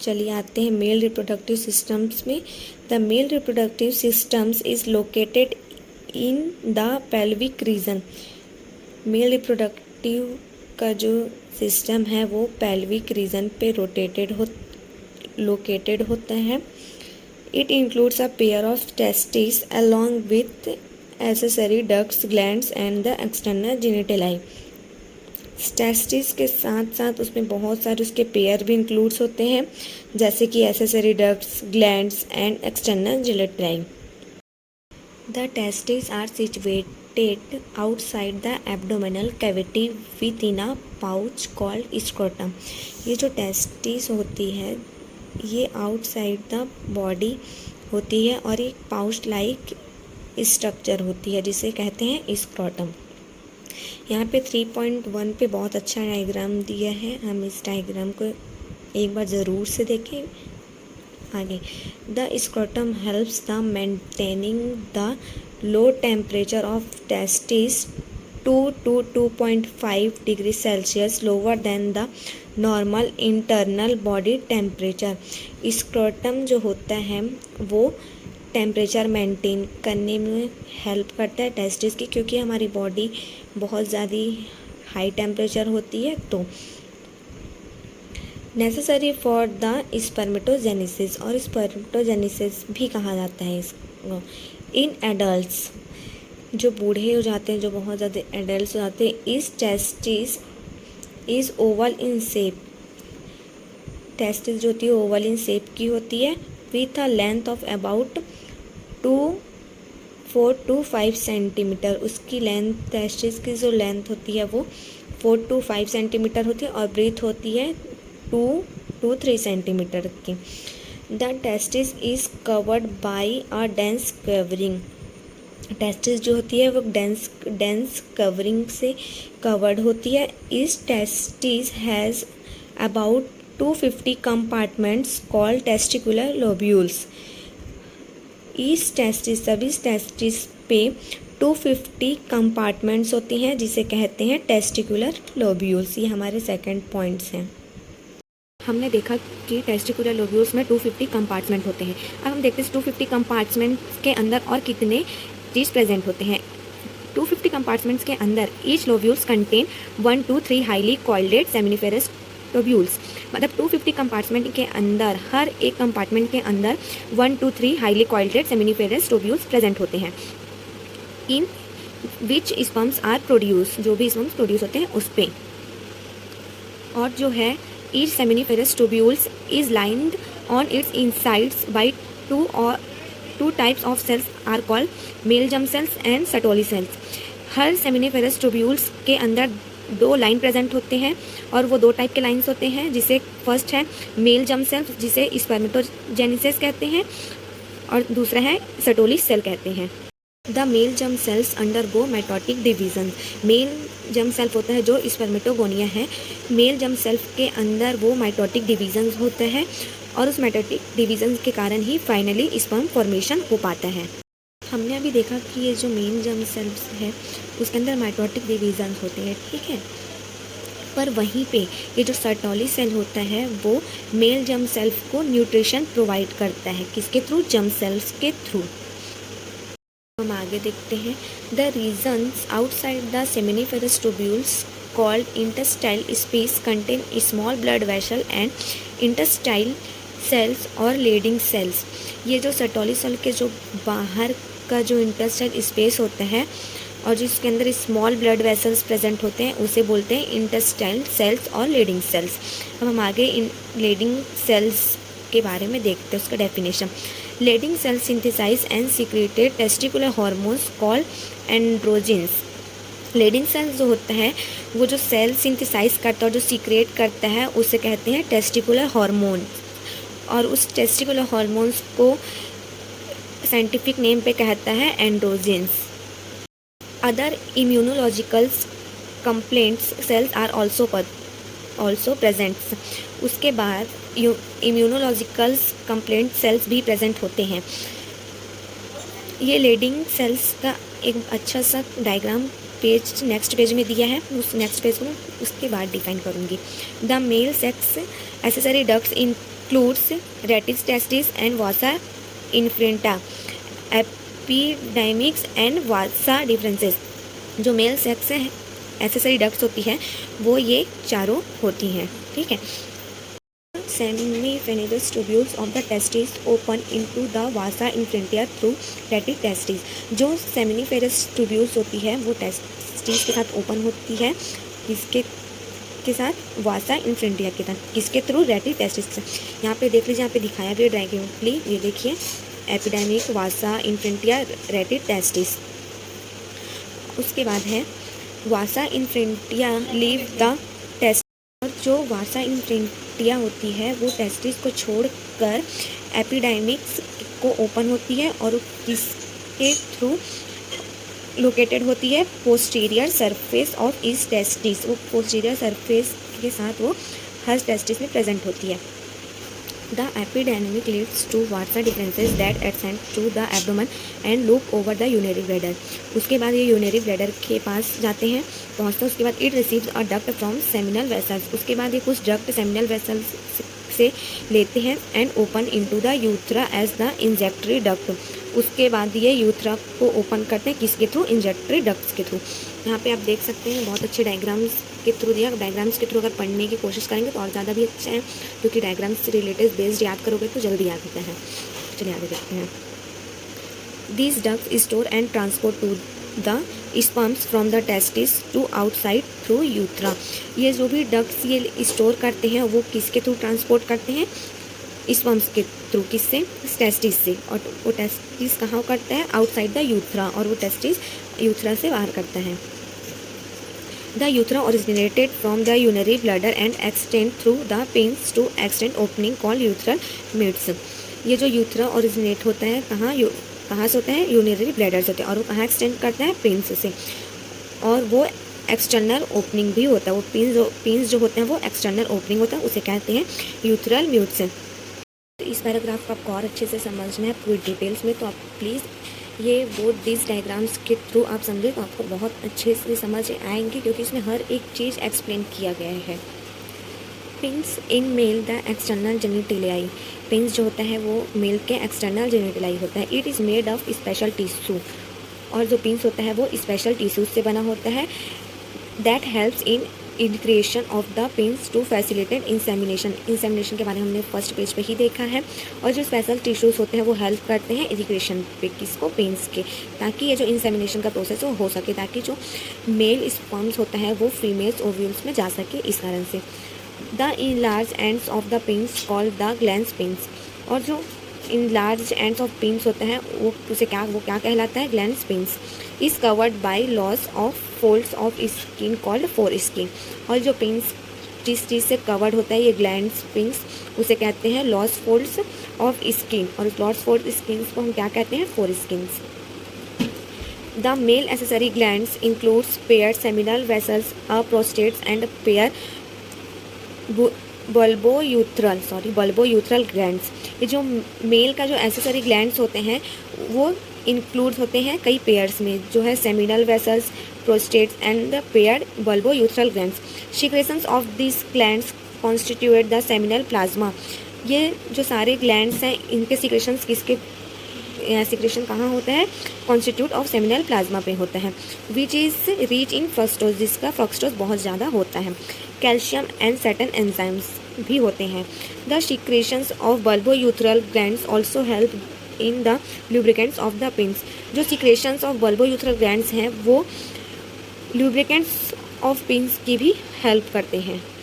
चलिए आते हैं मेल रिप्रोडक्टिव सिस्टम्स में। The male reproductive systems is located in the pelvic region. Male reproductive का जो सिस्टम है वो पेल्विक रीजन पे लोकेटेड होता है। It includes a pair of testis along with accessory ducts, glands and the external genitalia. Testis के साथ साथ उसमें बहुत सारे उसके पेयर भी इंक्लूड्स होते हैं, जैसे कि accessory ducts, glands and external genitalia. The testis are situated outside the abdominal cavity within a pouch called scrotum. ये जो टेस्टिस होती है ये आउटसाइड द बॉडी होती है और एक पाउच लाइक स्ट्रक्चर होती है जिसे कहते हैं स्क्रोटम। यहाँ पे 3.1 पे बहुत अच्छा डायग्राम दिया है, हम इस डायग्राम को एक बार ज़रूर से देखें। आगे, the scrotum helps the maintaining the low temperature of testis 2 to 2.5 degree Celsius lower than the normal internal body temperature. Scrotum जो होता है वो टेम्परेचर मेंटेन करने में हेल्प करता है टेस्टिस की, क्योंकि हमारी बॉडी बहुत ज़्यादा हाई टेम्परेचर होती है। तो नेसेसरी फॉर द स्पर्मेटोजेनेसिस, और स्पर्मेटोजेनेसिस भी कहा जाता है इसको। इन एडल्ट्स, जो बूढ़े हो जाते हैं, जो बहुत ज़्यादा एडल्ट हो जाते हैं, इस testis is oval in shape. Testis जो होती है ओवल इन शेप की होती है with a length of about 4 to 5 centimetre. उसकी लेंथ, टेस्टिस की जो लेंथ होती है वो 4 to 5 सेंटीमीटर होती है और ब्रीथ होती है 2 to 3 सेंटीमीटर की। The testis is covered by a dense covering. Testis जो होती है वो डेंस कवरिंग से कवर्ड होती है। इस testis has about 250 compartments called testicular lobules. इस टेस्टिस, सभी टेस्टिस पे 250 कंपार्टमेंट्स होती हैं जिसे कहते हैं टेस्टिकुलर लोब्यूल्स। ये हमारे सेकंड पॉइंट्स हैं। हमने देखा कि टेस्टिकुलर लोब्यूल्स में 250 कंपार्टमेंट होते हैं। अब हम देखते हैं 250 कंपार्टमेंट्स के अंदर और कितने चीज़ प्रेजेंट होते हैं। 250 कंपार्टमेंट्स के अंदर each lobules contain 1 to 3 highly coiled seminiferous lobules. मतलब 250 कंपार्टमेंट के अंदर, हर एक कंपार्टमेंट के अंदर 1 to 3 highly coiled seminiferous lobules present होते हैं। In which sperms are produce, जो भी स्पर्म्स प्रोड्यूस होते हैं उस पे। और जो है each seminiferous tubules is lined on its insides by two types of cells are called male germ cells and Sertoli cells. हर सेमिनिफेरस ट्यूब्यूल्स के अंदर 2 लाइन प्रेजेंट होते हैं और वो 2 टाइप के लाइन्स होते हैं, जिसे फर्स्ट है मेल जर्म सेल्स जिसे स्पर्मेटोजेनेसिस कहते हैं और दूसरा है सेटोली सेल कहते हैं। The male germ cells undergo meiotic division. Male germ cell होता है जो स्पर्मेटोगोनिया है। मेल जर्म सेल के अंदर वो माइटोटिक डिवीजन होता है और उस माइटोटिक डिवीजन के कारण ही फाइनली स्पर्म फॉर्मेशन हो पाता है। हमने अभी देखा कि ये जो मेल जर्म सेल्स है उसके अंदर माइटोटिक डिवीजन होते हैं, ठीक है। पर वहीं पे ये जो सेटोली सेल होता है वो मेल जर्म सेल्स को न्यूट्रिशन प्रोवाइड करता है। किसके थ्रू? जर्म सेल्स के थ्रू। हम आगे देखते हैं। The regions outside the seminiferous tubules called interstitial space contain small blood vessel and interstitial cells और लीडिंग सेल्स। ये जो सेटोली सेल के जो बाहर का जो इंटरस्टाइल स्पेस होता है और जिसके अंदर स्मॉल ब्लड वेसल्स प्रेजेंट होते हैं उसे बोलते हैं इंटरस्टाइल सेल्स और लीडिंग सेल्स। अब हम आगे इन लीडिंग सेल्स के बारे में देखते हैं, उसका definition. Leydig cells synthesize and secreted testicular hormones called androgens. Leydig cells जो होता है वो जो सेल सिंथेसाइज करता है और जो सीक्रेट करता है उसे कहते हैं टेस्टिकुलर हार्मोन, और उस टेस्टिकुलर हार्मोन्स को साइंटिफिक नेम पे कहता है androgens. Other immunological competent cells are also presents. उसके बाद इम्यूनोलॉजिकल कंप्लेंट सेल्स भी प्रेजेंट होते हैं। ये लीडिंग सेल्स का एक अच्छा सा डायग्राम पेज नेक्स्ट पेज में दिया है, उस नेक्स्ट पेज को उसके बाद डिफाइन करूँगी। The male sex accessory ducts includes rete testis and vasa efferentia, epididymis and vasa deferens. जो मेल सेक्स एक्सेसरी डक्ट्स होती है वो ये चारों होती हैं, ठीक है। Seminiferous tubules of the testis open into the vasa efferentia through rete testis. जो सेमीफेनेजस ट्यूब्यूल्स होती है वो टेस्टिस के साथ ओपन होती है, किसके साथ, वासा इन्फ्रेंटिया के साथ, किसके थ्रू, रेटिस टेस्टिस से। यहाँ पे देख लीजिए, यहाँ पे दिखाया भी है डायग्राफिकली, ये देखिए एपिडेमिक, वासा इन्फ्रेंटिया, रेटिस टेस्टिस। उसके बाद है वासा इन्फ्रेंटिया लीव द टेस्ट। और जो वासा इन्फ्रेंटिया होती है वो टेस्टिस को छोड़कर एपिडाइमिक्स को ओपन होती है और किसके थ्रू लोकेटेड होती है, पोस्टीरियर सरफेस ऑफ इस टेस्टिस। वो पोस्टीरियर सरफेस के साथ वो हर टेस्टिस में प्रेजेंट होती है। The epididymis leads to vasa deferens that adjacent to the abdomen and loop over the urinary bladder. उसके बाद ये यूरिनरी ब्लैडर के पास जाते हैं, पहुँचते हैं। उसके बाद it receives a duct from seminal vessels. उसके बाद ये कुछ डक्ट सेमिनल वेसल्स से लेते हैं and open into the urethra as the ejaculatory duct. उसके बाद ये यूथ्रा को ओपन करते हैं, किसके थ्रू, इंजेक्टरी डक्ट्स के थ्रू। यहाँ पे आप देख सकते हैं बहुत अच्छे डायग्राम्स के थ्रू दिया। डायग्राम्स के थ्रू अगर पढ़ने की कोशिश करेंगे तो और ज़्यादा भी अच्छा है, क्योंकि डायग्राम्स से रिलेटेड बेस्ड याद करोगे तो जल्दी याद होता है। चलिए आगे देखते हैं। These ducts store and transport to the sperms from the testis to outside through urethra। ये जो भी डक्ट्स ये स्टोर करते हैं वो किसके थ्रू ट्रांसपोर्ट करते हैं, स्पर्म्स के थ्रू, किससे, टेस्टिस से। और वो टेस्टिस कहाँ करता है, आउटसाइड द यूथ्रा, और वो टेस्टिस यूथ्रा से बाहर करता है। The urethra originated from the urinary bladder and extend through the penis to extend opening called urethral meatus. ये जो यूथ्रा ओरिजिनेट होता है कहाँ से होता है, यूरिनरी ब्लैडर से होता है, और वो कहाँ एक्सटेंड करता है, पेन्स से। और वो एक्सटर्नल ओपनिंग भी होता है, वो पेन्स जो होते हैं वो एक्सटर्नल ओपनिंग होता है, उसे कहते हैं यूथ्रल म्यूट्स। इस पैराग्राफ को आपको और अच्छे से समझना है पूरी डिटेल्स में, तो आप प्लीज़ ये बोथ दिस डायग्राम्स के थ्रू आप समझे तो आपको बहुत अच्छे से समझ आएंगे, क्योंकि इसमें हर एक चीज़ एक्सप्लेन किया गया है। Penis in male the external genitalia. Penis जो होता है वो मेल के एक्सटर्नल जेनिटलियाई होता है। It is made of special tissue, और जो पिंस होता है वो स्पेशल टिश्यूज से बना होता है। That helps in integration of the penis to facilitate insemination. Insemination के बारे में हमने फर्स्ट पेज पे ही देखा है। और जो स्पेशल टिश्यूज़ होते हैं वो हेल्प करते हैं इंटीग्रेशन पे, किसको, पिंस के, ताकि ये जो इंसेमिनेशन का प्रोसेस वो हो सके, ताकि जो मेल स्पर्म्स होता है वो फीमेल्स ओव्यूल्स में जा सके, इस कारण से। The enlarge ends of the penis called the glans penis. और जो इनलार्ज एंड्स ऑफ पिंस होता है वो क्या कहलाता है, glans penis. Is covered by loss of folds of skin called foreskin. और जो पिंस जिस चीज़ से कवर्ड होता है ये ग्लैंड्स पिंस, उसे कहते हैं लॉस फोल्ड्स ऑफ स्किन, और लॉस फोल्ड स्किन को हम क्या कहते हैं, फोर स्किन्स। The male accessory glands includes pair seminal vessels, a prostates and pair bulbourethral glands. ये जो मेल का जो एसेसरी ग्लैंड्स होते हैं वो इंक्लूड होते हैं कई पेयर्स में, जो है seminal vessels, prostates and the paired bulbourethral glands. Secretions of this glands constitute the seminal plasma. ये जो सारे ग्लैंड्स हैं इनके सिक्रेशंस सिक्रेशन कहाँ होता है, कॉन्स्टिट्यूट ऑफ सेमिनल प्लाज्मा पे होता है। Which is rich in fructose, जिसका फ्रक्टोज बहुत ज़्यादा होता है। कैल्शियम एंड सर्टेन एंजाइम्स भी होते हैं। The secretions of bulbourethral glands also help in the lubricants of the penis. जो सिक्रेशंस ऑफ बल्बोयूथ्रल ग्लैंड्स हैं वो लुब्रिकेंट्स ऑफ पिंस की भी हेल्प करते हैं।